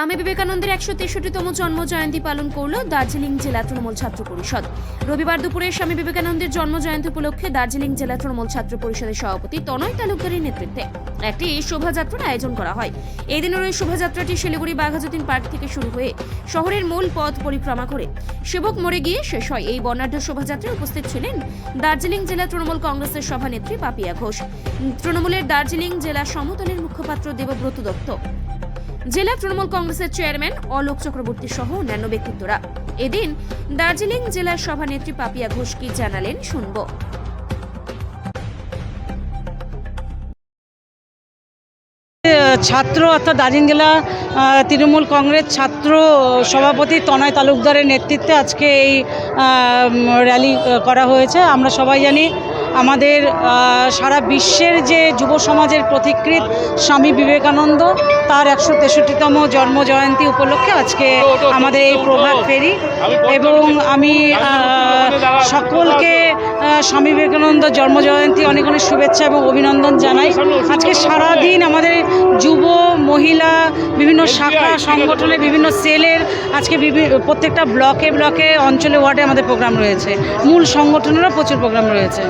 স্বামী বিবেকানন্দের ১৬৩তম জন্ম জয়ন্তী পালন করল দার্জিলিং জেলা তৃণমূল ছাত্র পরিষদ। রবিবার দুপুরে স্বামী বিবেকানন্দের জন্ম জয়ন্তী উপলক্ষে দার্জিলিং জেলা তৃণমূল ছাত্র পরিষদের সভাপতি তনয় তালুকদারের নেতৃত্বে একটি শোভাযাত্রার আয়োজন করা হয়। এই দিনের ওই শোভাযাত্রাটি শিলিগুড়ি বাঘাযতীন পার্ক থেকে শুরু হয়ে শহরের মূল পথ পরিক্রমা করে সেবক মোড়ে গিয়ে শেষ হয়। এই বর্ণাঢ্য শোভাযাত্রায় উপস্থিত ছিলেন দার্জিলিং জেলা তৃণমূল কংগ্রেসের সভানেত্রী পাপিয়া ঘোষ, তৃণমূলের দার্জিলিং জেলা সমতলের মুখপাত্র দেবব্রত দত্ত, জেলা তৃণমূল কংগ্রেসের চেয়ারম্যান অলোক চক্রবর্তী সহ অন্যান্য ব্যক্তিত্বরা। এদিন দার্জিলিং জেলার সভানেত্রী পাপিয়া ঘোষ কি জানালেন শুনব। ছাত্র অর্থাৎ দার্জিলিং জেলা তৃণমূল কংগ্রেস ছাত্র সভাপতি তনয় তালুকদারের নেতৃত্বে আজকে এই র্যালি করা হয়েছে। আমরা সবাই জানি আমাদের সারা বিশ্বের যে যুব সমাজের পথিকৃৎ স্বামী বিবেকানন্দ তার ১৬৩তম জন্ম জয়ন্তী উপলক্ষে আজকে আমাদের এই প্রভাত ফেরি, এবং আমি সকলকে স্বামী বিবেকানন্দ জন্ম জয়ন্তী অনেক অনেক শুভেচ্ছা এবং অভিনন্দন জানাই। আজকে সারাদিন আমাদের যুব মহিলা বিভিন্ন শাখা সংগঠনের বিভিন্ন সেলের আজকে প্রত্যেকটা ব্লকে ব্লকে অঞ্চলে ওয়ার্ডে আমাদের প্রোগ্রাম রয়েছে, মূল সংগঠনেরও প্রচুর প্রোগ্রাম রয়েছে।